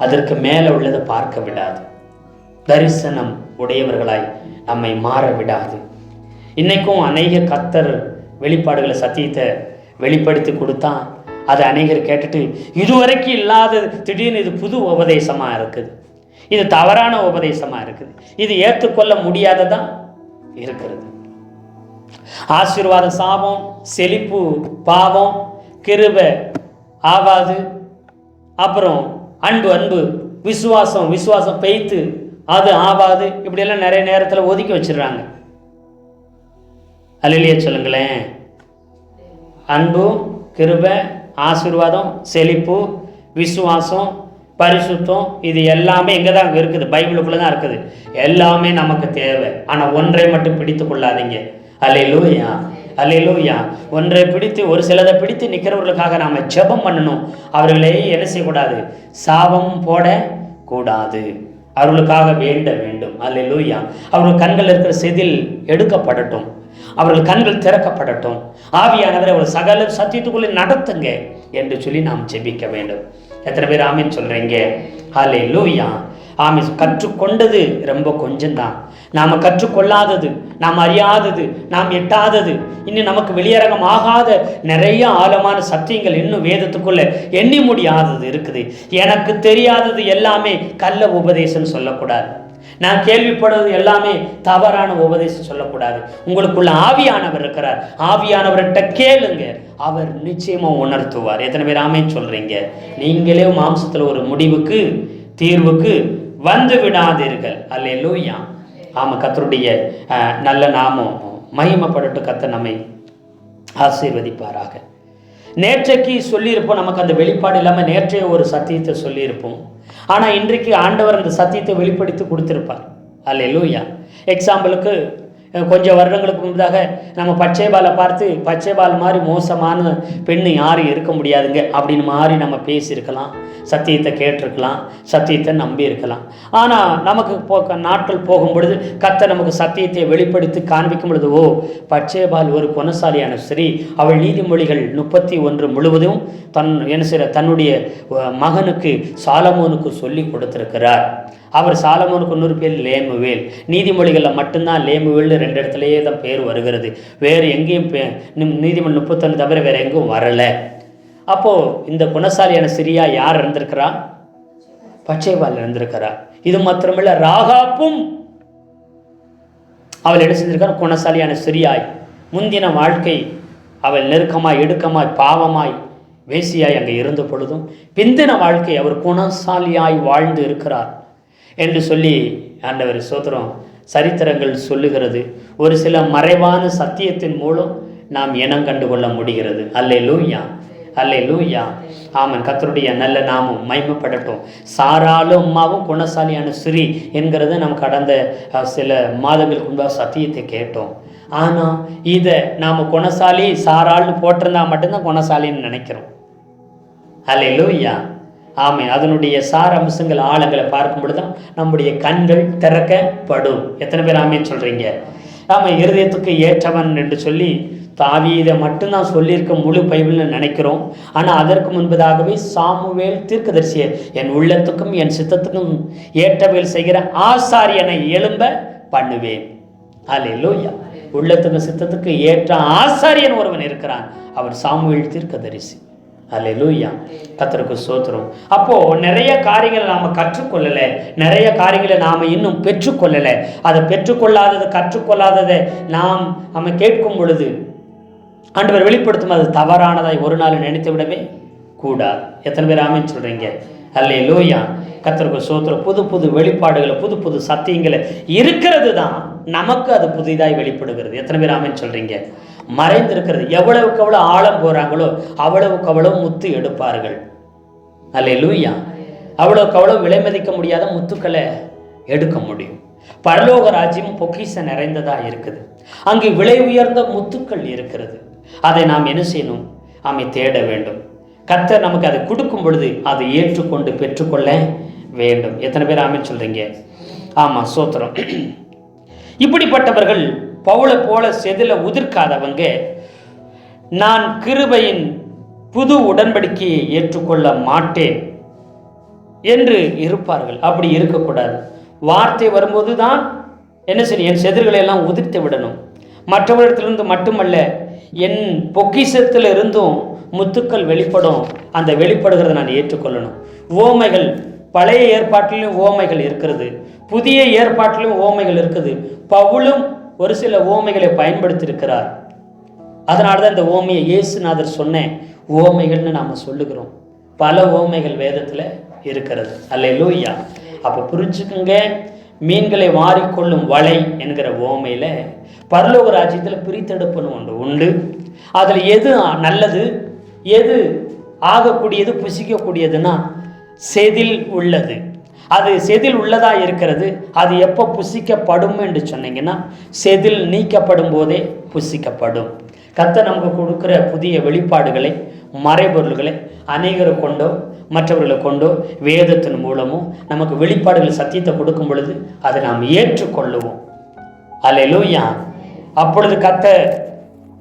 அதற்கு மேலே உள்ளதை பார்க்க விடாது. தரிசனம் உடையவர்களாய் நம்மை மாற விடாது. இன்னைக்கும் அநேக கர்த்தர் வெளிப்பாடுகளை, சத்தியத்தை வெளிப்படுத்தி கொடுத்தா அதை அநேகர் கேட்டுட்டு இதுவரைக்கும் இல்லாதது திடீர்னு இது புது உபதேசமாக இருக்குது, இது தவறான உபதேசமாக இருக்குது, இது ஏற்றுக்கொள்ள முடியாததான் இருக்கிறது. ஆசீர்வாத சாபம், செழிப்பு பாவம், கிருபை ஆவாது, அப்புறம் அன்பு விசுவாசம் பெய்த்து அது ஆவாது. இப்படியெல்லாம் நிறைய நேரத்தில் ஒதுக்கி வச்சிடுறாங்க. அல்லேலூயா சொல்லுங்களேன். அன்பு, கிருபை, ஆசீர்வாதம், செழிப்பு, விசுவாசம், பரிசுத்தம், இது எல்லாமே எங்கே தான் இருக்குது? பைபிளுக்குள்ளே தான் இருக்குது. எல்லாமே நமக்கு தேவை. ஆனால் ஒன்றை மட்டும் பிடித்து கொள்ளாதீங்க. அல்லேலூயா, அல்லேலூயா. ஒன்றை பிடித்து, ஒரு சிலதை பிடித்து நிற்கிறவர்களுக்காக நாம் ஜெபம் பண்ணணும். அவர்களே என்ன செய்யக்கூடாது? சாபம் போடக்கூடாது. அவர்களுக்காக வேண்ட வேண்டும். அல்லேலூயா. அவர்கள் கண்கள் இருக்கிற செதில் எடுக்கப்படட்டும், அவர்கள் கண்கள் திறக்கப்படட்டும். ஆவியானவரை அவர்கள் சகல சத்தியத்துக்குள்ளே நடத்துங்க என்று சொல்லி நாம் ஜெபிக்க வேண்டும். எத்தனை பேர் ஆமீன் சொல்றீங்க? அல்லேலூயா. ஆமீன். கற்றுக்கொண்டது ரொம்ப கொஞ்சம்தான். நாம் கற்றுக்கொள்ளாதது, நாம் அறியாதது, நாம் எட்டாதது, இன்னும் நமக்கு வெளியரங்கம் ஆகாத நிறைய ஆழமான சத்தியங்கள் இன்னும் வேதத்துக்குள்ள எண்ணி முடியாதது இருக்குது. எனக்கு தெரியாதது எல்லாமே கள்ள உபதேசம் சொல்லக்கூடாது. நான் கேள்விப்படுறது எல்லாமே தவறான உபதேசம் சொல்லக்கூடாது. உங்களுக்குள்ள ஆவியானவர் இருக்கிறார். ஆவியானவர்கிட்ட கேளுங்க, அவர் நிச்சயமா உணர்த்துவார். எத்தனை பேர் ஆமென் சொல்றீங்க? நீங்களே மாம்சத்தில் ஒரு முடிவுக்கு, தீர்வுக்கு வந்து விடாதீர்கள். அல்லேலூயா. ஆமாம். கர்த்தருடைய நல்ல நாமம் மகிமைப்படட்டு. கர்த்தர் நம்மை ஆசீர்வதிப்பாராக. நேற்றைக்கு சொல்லியிருப்போம், நமக்கு அந்த வெளிப்பாடு இல்லாமல் நேற்றைய ஒரு சத்தியத்தை சொல்லியிருப்போம். ஆனால் இன்றைக்கு ஆண்டவர் அந்த சத்தியத்தை வெளிப்படுத்தி கொடுத்திருப்பார். அல்லேலூயா. எக்ஸாம்பிளுக்கு கொஞ்சம் வருடங்களுக்கு முன்பதாக நம்ம பச்சைபாலை பார்த்து பச்சைபால் மாதிரி மோசமான பெண்ணு யாரும் இருக்க முடியாதுங்க அப்படின்னு மாதிரி நம்ம பேசியிருக்கலாம், சத்தியத்தை கேட்டிருக்கலாம், சத்தியத்தை நம்பி இருக்கலாம். ஆனால் நமக்கு நாட்கள் போகும் பொழுது கர்த்தர் நமக்கு சத்தியத்தை வெளிப்படுத்தி காண்பிக்கும் பொழுது, ஓ, பச்சைபால் ஒரு குணசாலியான ஸ்திரீ, அவள் நீதிமொழிகள் 31 முழுவதும் தன்னுடைய மகனுக்கு சாலமோனுக்கு சொல்லி கொடுத்திருக்கிறார். அவர் சாலமோனுக்கு இன்னொரு பேர் லேமுவேல். நீதிமொழிகளில் மட்டும்தான் லேமுவேல்னு 2 இடத்துலையே தான் பேர் வருகிறது. வேறு எங்கேயும் நீதிமொழி 31 தவிர வேறு எங்கேயும் வரலை. அப்போது இந்த குணசாலியான சிரியா யார் இருந்திருக்கிறா? பச்சைபால் இருந்திருக்கிறா. இது மாத்திரமில்ல, ராகாப்பும் அவள் என்ன செஞ்சிருக்காள்? குணசாலியான சிரியாய் முந்தின வாழ்க்கை அவள் நெருக்கமாய் இடுக்கமாய் பாவமாய் வேசியாய் அங்கே இருந்த பொழுதும் பிந்தின வாழ்க்கை அவர் குணசாலியாய் வாழ்ந்து இருக்கிறார் என்று சொல்லி ஆண்டவர் ஸ்தோத்திரம் சரித்திரங்கள் சொல்லுகிறது. ஒரு சில மறைவான சத்தியத்தின் மூலம் நாம் இனம் கண்டு கொள்ள முடிகிறது. அல்லேலூயா, அல்லேலூயா, ஆமன். கர்த்தருடைய நல்ல நாமம் மகிமைப்படட்டும். சாராலும் அம்மாவும் குணசாலியான ஸ்திரீ என்கிறத நம்ம கடந்த சில மாதங்களுக்கு முன்பாக சத்தியத்தை கேட்டோம். ஆனால் இதை நாம் குணசாலி சாராள்னு போட்டிருந்தா மட்டும்தான் குணசாலின்னு நினைக்கிறோம். அல்லேலூயா, ஆமே. அதனுடைய சார அம்சங்கள் ஆழங்களை பார்க்கும் பொழுது தான் நம்முடைய கண்கள் திறக்கப்படும். எத்தனை பேர் ஆமேன்னு சொல்கிறீங்க? ஆமாம். இருதயத்துக்கு ஏற்றவன் என்று சொல்லி தாவீதை மட்டும்தான் சொல்லியிருக்க முழு பைபிள்னு நினைக்கிறோம். ஆனால் அதற்கு முன்பதாகவே சாமுவேல் தீர்க்கதரிசியை என் உள்ளத்துக்கும் என் சித்தத்துக்கும் ஏற்றவேல் செய்கிற ஆசாரியனை எழும்ப பண்ணுவேன். அல்லேலூயா. உள்ளத்துக்கும் சித்தத்துக்கு ஏற்ற ஆசாரியன் ஒருவன் இருக்கிறான், அவர் சாமுவேல் தீர்க்கதரிசி. அல்லேலூயா, கர்த்தருக்கு ஸ்தோத்திரம். அப்போது நிறைய காரியங்களை நாம் கற்றுக்கொள்ளலை, நிறைய காரியங்களை நாம் இன்னும் பெற்றுக்கொள்ளலை. அதை பெற்றுக்கொள்ளாததை கற்றுக்கொள்ளாததை நம்ம கேட்கும் பொழுது ஆண்டவர் வெளிப்படுத்தும் அது தவறானதாய் ஒரு நாள் நினைத்து விடவே கூடாது. எத்தனை பேர் ஆமென் சொல்கிறீங்க? அல்லேலூயா, கர்த்தருக்கு ஸ்தோத்திரம். புது புது வெளிப்பாடுகளை புது புது சத்தியங்களை இருக்கிறது தான் நமக்கு அது புதிதாய் வெளிப்படுகிறது. எத்தனை பேர் ஆமென் சொல்கிறீங்க? மறைந்திருக்கிறது. எவ்வளவுக்கு எவ்வளோ ஆழம் போகிறாங்களோ அவ்வளவுக்கு அவ்வளோ முத்து எடுப்பார்கள். அல்லேலூயா. அவ்வளவுக்கு அவ்வளோ விலை மதிக்க முடியாத முத்துக்களை எடுக்க முடியும். பரலோக ராஜ்யம் பொக்கிஷம் நிறைந்ததாக இருக்குது. அங்கு விலை உயர்ந்த முத்துக்கள் இருக்கிறது. அதை நாம் என்ன செய்யணும்? ஆமை தேட வேண்டும். கர்த்தர் நமக்கு அதை கொடுக்கும் பொழுது அதை ஏற்றுக்கொண்டு பெற்றுக்கொள்ள வேண்டும். எத்தனை பேர் ஆமென் சொல்றீங்க? ஆமாம், ஸ்தோத்திரம். இப்படிப்பட்டவர்கள் பவுலை போல செதில உதிர்க்காதவங்க நான் கிருபையின் புது உடன்படிக்கையை ஏற்றுக்கொள்ள மாட்டேன் என்று இருப்பார்கள். அப்படி இருக்கக்கூடாது. வார்த்தை வரும்போது தான் என்ன செய்யணும்? என் செதில்களை எல்லாம் உதிர்த்து விடணும். மற்றவரிடத்திலிருந்து மட்டுமல்ல, என் பொக்கிஷத்தில் இருந்தும் முத்துக்கள் வெளிப்படும். அந்த வெளிப்படுகிறத நான் ஏற்றுக்கொள்ளணும். ஓமைகள் பழைய ஏற்பாட்டிலும் ஓமைகள் இருக்கிறது, புதிய ஏற்பாட்டிலும் ஓமைகள் இருக்குது. பவுலும் ஒரு சில ஓமைகளை பயன்படுத்தியிருக்கிறார். அதனால தான் இந்த ஓமையை இயேசுநாதர் சொன்ன ஓமைகள்னு நாம் சொல்லுகிறோம். பல ஓமைகள் வேதத்தில் இருக்கிறது. அல்லேலூயா. அப்போ புரிஞ்சுக்குங்க, மீன்களை வாரிக்கொள்ளும் வலை என்கிற ஓமையில் பரலோக ராஜ்யத்தில் பிரித்தெடுப்புன்னு ஒன்று உண்டு. அதில் எது நல்லது, எது ஆகக்கூடியது, புசிக்கக்கூடியதுன்னா செதில் உள்ளது. அது செதில் உள்ளதாக இருக்கிறது. அது எப்போ புசிக்கப்படும் என்று சொன்னீங்கன்னா, செதில் நீக்கப்படும் போதே புசிக்கப்படும். கர்த்தர் நமக்கு கொடுக்குற புதிய வெளிப்பாடுகளை மறைபொருள்களை அநேகரை கொண்டோ மற்றவர்களை கொண்டோ வேதத்தின் மூலமோ நமக்கு வெளிப்பாடுகள் சத்தியத்தை கொடுக்கும் பொழுது அதை நாம் ஏற்றுக்கொள்ளுவோம். அல்லேலூயா. அப்பொழுது கர்த்தர்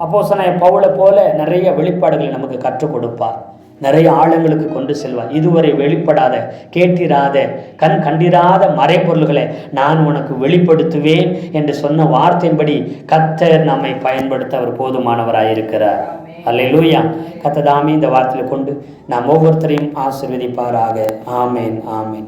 அப்போஸ்தலனாகிய பவுலை போல நிறைய வெளிப்பாடுகளை நமக்கு கற்றுக் கொடுப்பார். நிறைய ஆழங்களுக்கு கொண்டு செல்வார். இதுவரை வெளிப்படாத, கேட்டிராத, கண் கண்டிராத மறைபொருள்களை நான் உனக்கு வெளிப்படுத்துவேன் என்று சொன்ன வார்த்தையின்படி கர்த்தர் நம்மை பயன்படுத்த அவர் போதுமானவராயிருக்கிறார். அல்லேலூயா. கர்த்தர் தாமே இந்த வார்த்தையை கொண்டு நாம் ஒவ்வொருத்தரையும் ஆசீர்வதிப்பாராக. ஆமேன், ஆமேன்.